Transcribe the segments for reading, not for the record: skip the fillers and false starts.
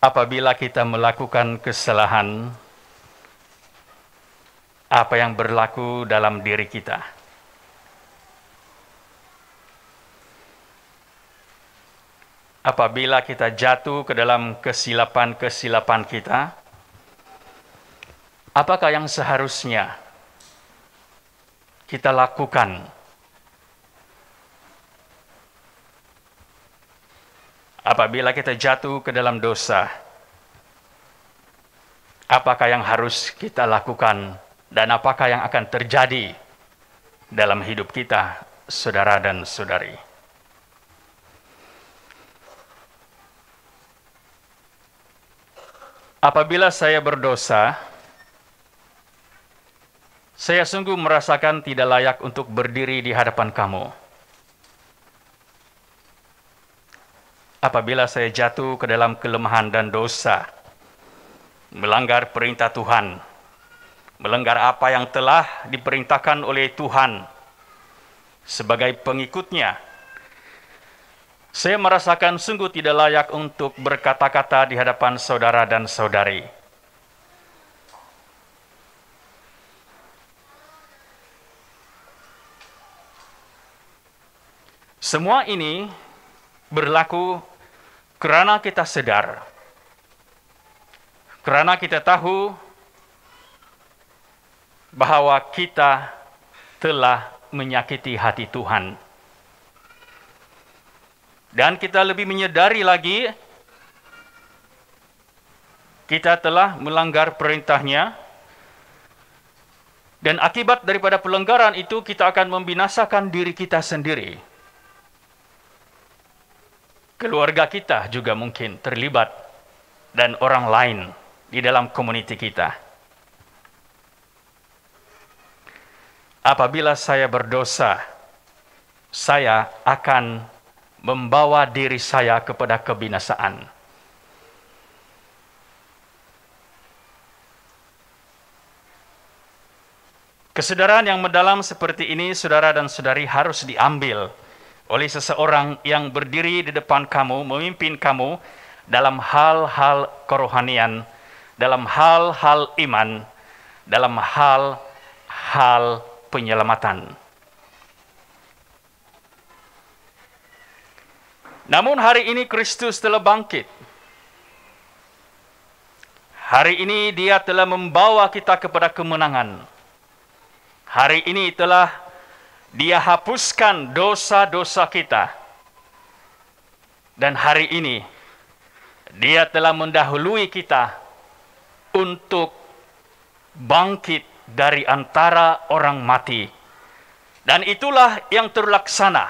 apabila kita melakukan kesalahan, apa yang berlaku dalam diri kita. Apabila kita jatuh ke dalam kesilapan-kesilapan kita, apakah yang seharusnya kita lakukan? Apabila kita jatuh ke dalam dosa, apakah yang harus kita lakukan dan apakah yang akan terjadi dalam hidup kita, saudara dan saudari? Apabila saya berdosa, saya sungguh merasakan tidak layak untuk berdiri di hadapan kamu. Apabila saya jatuh ke dalam kelemahan dan dosa, melanggar perintah Tuhan, melanggar apa yang telah diperintahkan oleh Tuhan sebagai pengikutnya, saya merasakan sungguh tidak layak untuk berkata-kata di hadapan saudara dan saudari. Semua ini berlaku karena kita sadar, karena kita tahu bahwa kita telah menyakiti hati Tuhan. Dan kita lebih menyadari lagi, kita telah melanggar perintahnya, dan akibat daripada pelanggaran itu kita akan membinasakan diri kita sendiri. Keluarga kita juga mungkin terlibat, dan orang lain di dalam komuniti kita. Apabila saya berdosa, saya akan membawa diri saya kepada kebinasaan. Kesadaran yang mendalam seperti ini, saudara dan saudari, harus diambil oleh seseorang yang berdiri di depan kamu, memimpin kamu dalam hal-hal kerohanian, dalam hal-hal iman, dalam hal-hal penyelamatan. Namun hari ini Kristus telah bangkit. Hari ini Dia telah membawa kita kepada kemenangan. Hari ini telah Dia hapuskan dosa-dosa kita. Dan hari ini Dia telah mendahului kita untuk bangkit dari antara orang mati. Dan itulah yang terlaksana.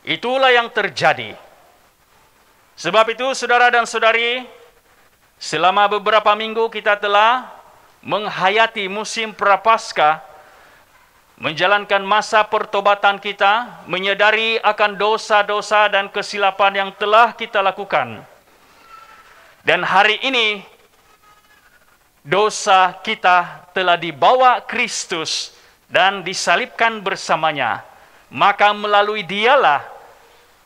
Itulah yang terjadi. Sebab itu, saudara dan saudari, selama beberapa minggu kita telah menghayati musim Prapaskah, menjalankan masa pertobatan kita, menyadari akan dosa-dosa dan kesilapan yang telah kita lakukan. Dan hari ini, dosa kita telah dibawa Kristus dan disalibkan bersamanya. Maka melalui Dialah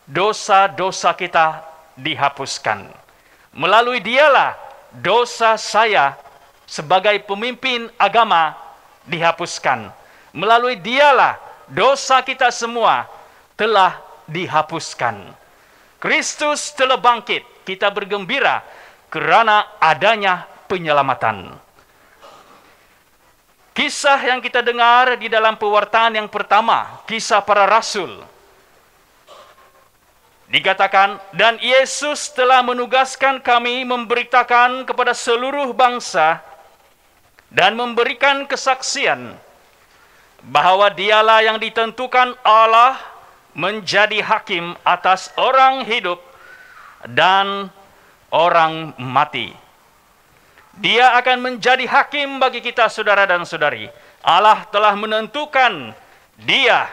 dosa-dosa kita dihapuskan. Melalui Dialah dosa saya sebagai pemimpin agama dihapuskan. Melalui Dialah dosa kita semua telah dihapuskan. Kristus telah bangkit. Kita bergembira kerana adanya penyelamatan. Kisah yang kita dengar di dalam pewartaan yang pertama, kisah para rasul, dikatakan, dan Yesus telah menugaskan kami memberitakan kepada seluruh bangsa dan memberikan kesaksian bahwa Dialah yang ditentukan Allah menjadi hakim atas orang hidup dan orang mati. Dia akan menjadi hakim bagi kita, saudara dan saudari. Allah telah menentukan Dia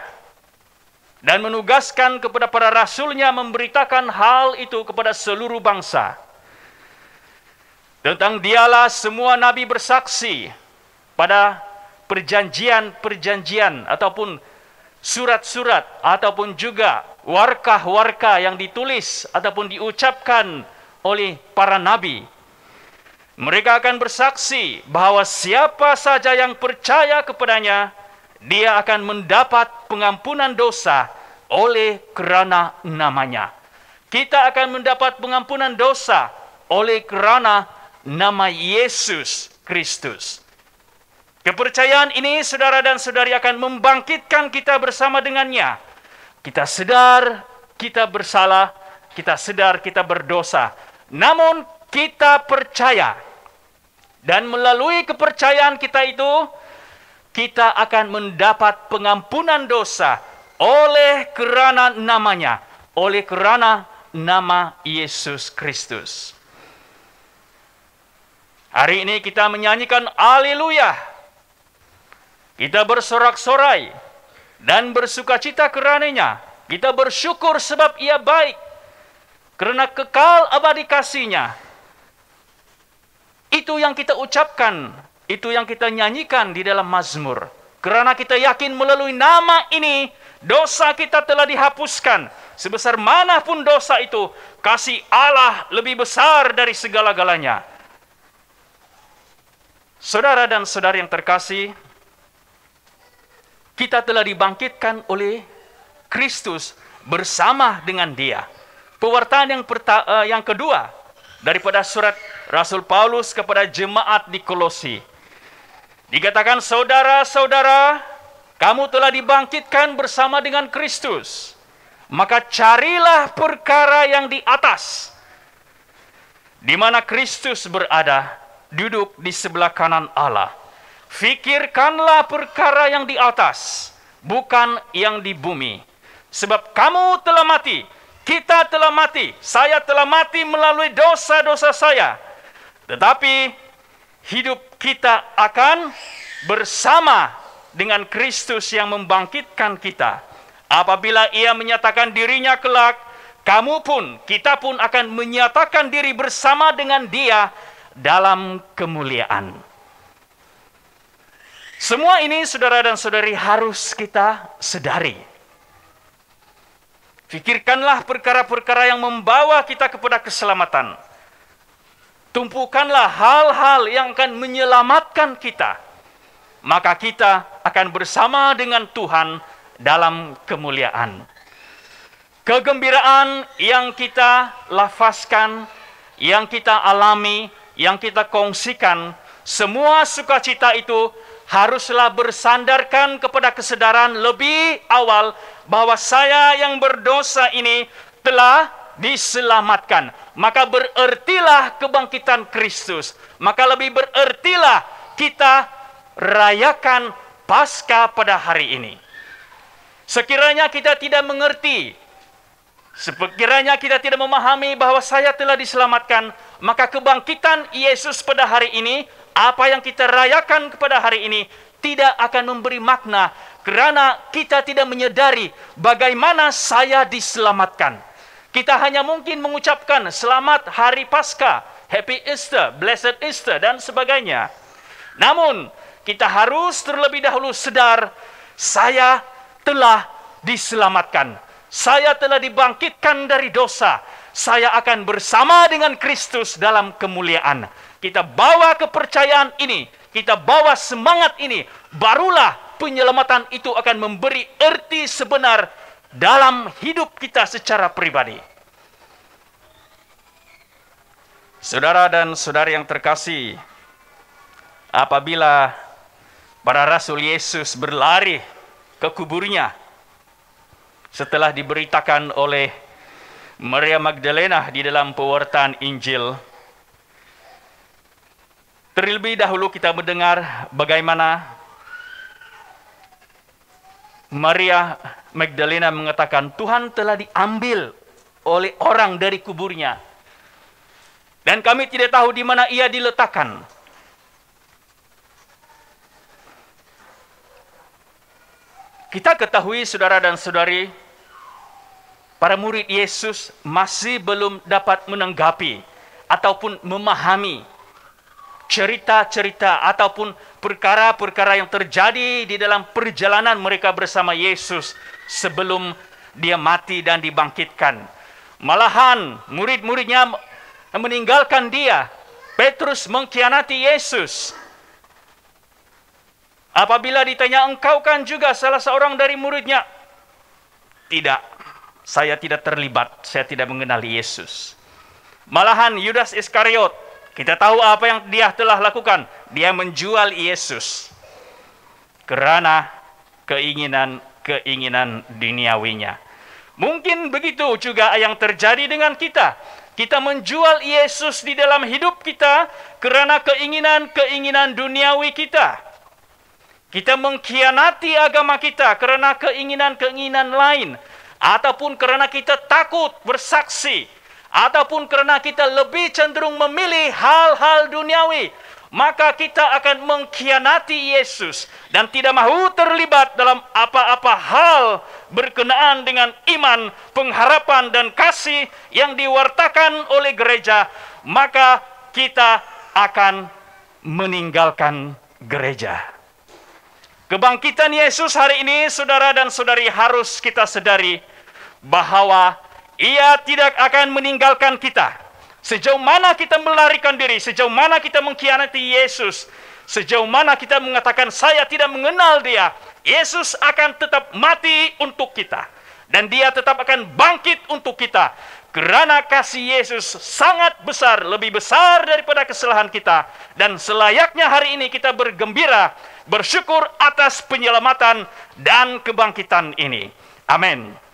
dan menugaskan kepada para rasulnya memberitakan hal itu kepada seluruh bangsa. Tentang Dialah semua nabi bersaksi pada perjanjian-perjanjian ataupun surat-surat ataupun juga warkah-warkah yang ditulis ataupun diucapkan oleh para nabi Mereka akan bersaksi bahwa siapa saja yang percaya kepadanya, dia akan mendapat pengampunan dosa oleh kerana namanya. Kita akan mendapat pengampunan dosa oleh kerana nama Yesus Kristus. Kepercayaan ini, saudara dan saudari, akan membangkitkan kita bersama dengannya. Kita sedar kita bersalah, kita sedar kita berdosa. Namun kita percaya, dan melalui kepercayaan kita itu, kita akan mendapat pengampunan dosa oleh kerana namanya, oleh kerana nama Yesus Kristus. Hari ini kita menyanyikan Haleluya. Kita bersorak-sorai dan bersukacita kerananya. Kita bersyukur sebab Ia baik, kerana kekal abadi kasih-Nya. Itu yang kita ucapkan, itu yang kita nyanyikan di dalam mazmur. Kerana kita yakin melalui nama ini, dosa kita telah dihapuskan. Sebesar manapun dosa itu, kasih Allah lebih besar dari segala-galanya. Saudara dan saudari yang terkasih, kita telah dibangkitkan oleh Kristus bersama dengan Dia. Pewartaan yang kedua daripada surat Rasul Paulus kepada jemaat di Kolosi. Dikatakan, saudara-saudara, kamu telah dibangkitkan bersama dengan Kristus. Maka carilah perkara yang di atas, di mana Kristus berada, duduk di sebelah kanan Allah. Fikirkanlah perkara yang di atas, bukan yang di bumi. Sebab kamu telah mati, kita telah mati, saya telah mati melalui dosa-dosa saya. Tetapi hidup kita akan bersama dengan Kristus yang membangkitkan kita. Apabila Ia menyatakan dirinya kelak, kamu pun, kita pun akan menyatakan diri bersama dengan Dia dalam kemuliaan. Semua ini, saudara dan saudari, harus kita sedari. Fikirkanlah perkara-perkara yang membawa kita kepada keselamatan. Tumpukanlah hal-hal yang akan menyelamatkan kita. Maka kita akan bersama dengan Tuhan dalam kemuliaan. Kegembiraan yang kita lafazkan, yang kita alami, yang kita kongsikan, semua sukacita itu haruslah bersandarkan kepada kesedaran lebih awal bahwa saya yang berdosa ini telah diselamatkan. Maka berertilah kebangkitan Kristus. Maka lebih berertilah kita rayakan Paskah pada hari ini. Sekiranya kita tidak mengerti, sekiranya kita tidak memahami bahwa saya telah diselamatkan, maka kebangkitan Yesus pada hari ini, apa yang kita rayakan kepada hari ini, tidak akan memberi makna, kerana kita tidak menyadari bagaimana saya diselamatkan. Kita hanya mungkin mengucapkan selamat hari Paskah, Happy Easter, Blessed Easter, dan sebagainya. Namun, kita harus terlebih dahulu sadar, saya telah diselamatkan. Saya telah dibangkitkan dari dosa. Saya akan bersama dengan Kristus dalam kemuliaan. Kita bawa kepercayaan ini, kita bawa semangat ini, barulah penyelamatan itu akan memberi erti sebenar dalam hidup kita secara pribadi. Saudara dan saudari yang terkasih, apabila para rasul Yesus berlari ke kuburnya setelah diberitakan oleh Maria Magdalena di dalam pewartaan Injil, terlebih dahulu kita mendengar bagaimana Maria Magdalena mengatakan, Tuhan telah diambil oleh orang dari kuburnya, dan kami tidak tahu di mana Ia diletakkan. Kita ketahui, saudara dan saudari, para murid Yesus masih belum dapat menanggapi ataupun memahami cerita-cerita ataupun perkara-perkara yang terjadi di dalam perjalanan mereka bersama Yesus sebelum Dia mati dan dibangkitkan. Malahan murid-muridnya meninggalkan Dia Petrus mengkhianati Yesus. Apabila ditanya, engkau kan juga salah seorang dari muridnya? Tidak, saya tidak terlibat, saya tidak mengenali Yesus. Malahan Yudas Iskariot, kita tahu apa yang dia telah lakukan. Dia menjual Yesus karena keinginan duniawinya. Mungkin begitu juga yang terjadi dengan kita. Kita menjual Yesus di dalam hidup kita karena keinginan duniawi kita. Kita mengkhianati agama kita karena keinginan lain. Ataupun karena kita takut bersaksi. Ataupun karena kita lebih cenderung memilih hal-hal duniawi. Maka kita akan mengkhianati Yesus dan tidak mahu terlibat dalam apa-apa hal berkenaan dengan iman, pengharapan, dan kasih yang diwartakan oleh gereja. Maka kita akan meninggalkan gereja. Kebangkitan Yesus hari ini, saudara dan saudari, harus kita sadari bahwa Ia tidak akan meninggalkan kita. Sejauh mana kita melarikan diri, sejauh mana kita mengkhianati Yesus, sejauh mana kita mengatakan saya tidak mengenal Dia, Yesus akan tetap mati untuk kita. Dan Dia tetap akan bangkit untuk kita. Kerana kasih Yesus sangat besar, lebih besar daripada kesalahan kita. Dan selayaknya hari ini kita bergembira, bersyukur atas penyelamatan dan kebangkitan ini. Amin.